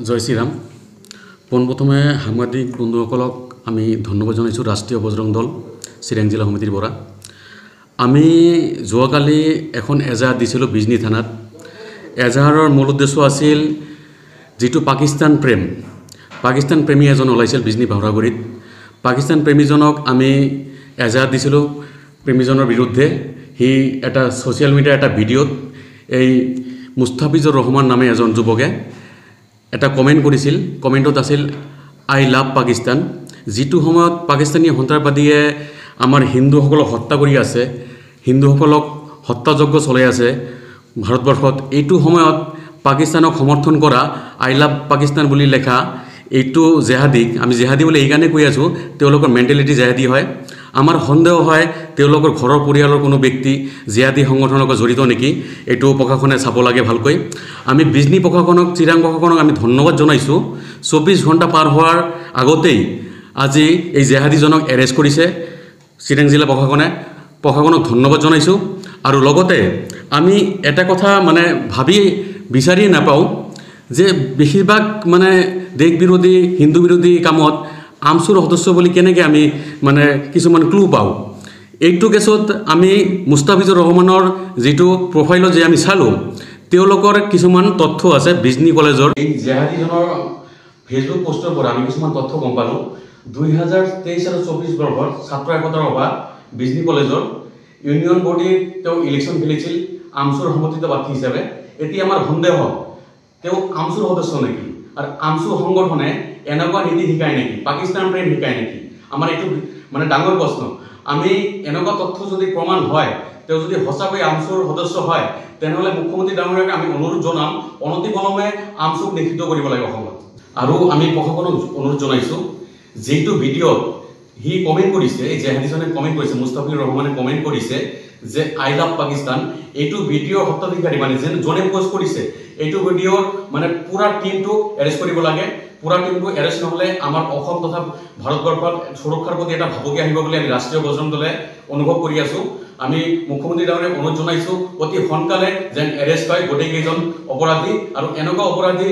জয় শ্ৰীৰাম। পোনপ্ৰথমে সাংবাদিক বন্ধুসকলক আমি ধন্যবাদ জনাইছোঁ ৰাষ্ট্ৰীয় বজৰং দল চিৰাং জিলা সমিতিৰ পৰা। আমি যোৱাকালি এখন এজাহাৰ দিছিলোঁ বিজনী থানাত। এজাহাৰৰ মূল উদ্দেশ্য আছিল যিটো পাকিস্তান প্ৰেমী এজন ওলাইছিল বিজনী ভাওৰাগুৰিত। পাকিস্তান প্ৰেমীজনক আমি এজাহাৰ দিছিলোঁ প্ৰেমীজনৰ বিৰুদ্ধে। সি এটা ছ'চিয়েল মিডিয়াৰ এটা ভিডিঅ'ত এই মুস্তাফিজুৰ ৰহমান নামে এজন যুৱকে এটা কমেণ্ট কৰিছিল। কমেণ্টত আছিল আই লাভ পাকিস্তান। যিটো সময়ত পাকিস্তানী সন্ত্ৰাসবাদীয়ে আমাৰ হিন্দুসকলক হত্যা কৰি আছে, হিন্দুসকলক হত্যাযজ্ঞ চলাই আছে ভাৰতবৰ্ষত, এইটো সময়ত পাকিস্তানক সমৰ্থন কৰা আই লাভ পাকিস্তান বুলি লেখা এইটো জেহাদীক আমি জেহাদী বুলি এইকাৰণে কৈ আছোঁ, তেওঁলোকৰ মেণ্টেলিটি জেহাদী হয়। আমাৰ সন্দেহ হয় তেওঁলোকৰ ঘৰৰ পৰিয়ালৰ কোনো ব্যক্তি জেহাদী সংগঠনৰ লগত জড়িত নেকি, এইটো প্ৰশাসনে চাব লাগে ভালকৈ। আমি বিজনী প্ৰশাসনক, চিৰাং প্ৰশাসনক আমি ধন্যবাদ জনাইছোঁ। 24 ঘণ্টা পাৰ হোৱাৰ আগতেই আজি এই জেহাদীজনক এৰেষ্ট কৰিছে চিৰাং জিলা প্ৰশাসনক ধন্যবাদ জনাইছোঁ। আৰু লগতে আমি এটা কথা ভাবি বিচাৰি নাপাওঁ যে বেছিভাগ দেশ বিৰোধী হিন্দু বিৰোধী কামত আমচুৰ সদস্য বুলি কেনেকৈ আমি কিছুমান ক্লু পাওঁ। এইটো কেছত আমি মুস্তাফিজুৰ ৰহমানৰ যিটো প্ৰফাইলত যে আমি চালোঁ, তেওঁলোকৰ কিছুমান তথ্য আছে বিজনী কলেজৰ। এই জেহাদীজনৰ ফেচবুক পোষ্টৰ পৰা আমি কিছুমান তথ্য গম পালোঁ। 2023 আৰু 24 বৰ্ষত ছাত্ৰ একতাৰ সভা বিজনী কলেজৰ ইউনিয়ন বডীত তেওঁ ইলেকশ্যন খেলিছিল আমচুৰ সমৰ্থিত প্ৰাৰ্থী হিচাপে। এতিয়া আমাৰ সন্দেহ তেওঁ আমচুৰ সদস্য নেকি, আৰু আমচু সংগঠনে এনেকুৱা নীতি শিকায় নেকি, পাকিস্তান প্ৰেম শিকায় নেকি? আমাৰ এইটো ডাঙৰ প্ৰশ্ন। আমি এনেকুৱা তথ্য যদি প্ৰমাণ হয়, তেওঁ যদি সঁচাকৈ আমচুৰ সদস্য হয়, তেনেহ'লে মুখ্যমন্ত্ৰী ডাঙৰীয়াক আমি অনুৰোধ জনাম অনতিপলমে আমচুক নিষিদ্ধ কৰিব লাগে অসমত। আৰু আমি প্ৰশাসনক অনুৰোধ জনাইছোঁ, যিটো ভিডিঅ'ত সি কমেণ্ট কৰিছে, এই জেহাদীজনে কমেণ্ট কৰিছে, মুস্তাফিজুৰ ৰহমানে কমেণ্ট কৰিছে যে আই লাভ পাকিস্তান, এইটো ভিডিঅ'ৰ সত্ত্বাধিকাৰী যোনে পোষ্ট কৰিছে, এইটো ভিডিঅ'ৰ পুৰা টিমটো এৰেষ্ট কৰিব লাগে। পুৰা টিমটো এৰেষ্ট নহ'লে আমাৰ অসম তথা ভাৰতবৰ্ষত সুৰক্ষাৰ প্ৰতি এটা ভাবুকি আহিব বুলি আমি ৰাষ্ট্ৰীয় বজৰং দলে অনুভৱ কৰি আছোঁ। আমি মুখ্যমন্ত্ৰী ডাঙৰীয়াক অনুৰোধ জনাইছোঁ অতি সোনকালে যেন এৰেষ্ট হয় গোটেইকেইজন অপৰাধী। আৰু এনেকুৱা অপৰাধী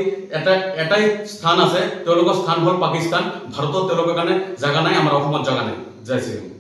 এটাই স্থান আছে, তেওঁলোকৰ স্থান হ'ল পাকিস্তান। ভাৰতত তেওঁলোকৰ কাৰণে জাগা নাই, আমাৰ অসমত জাগা নাই। জয় শ্ৰীৰাম।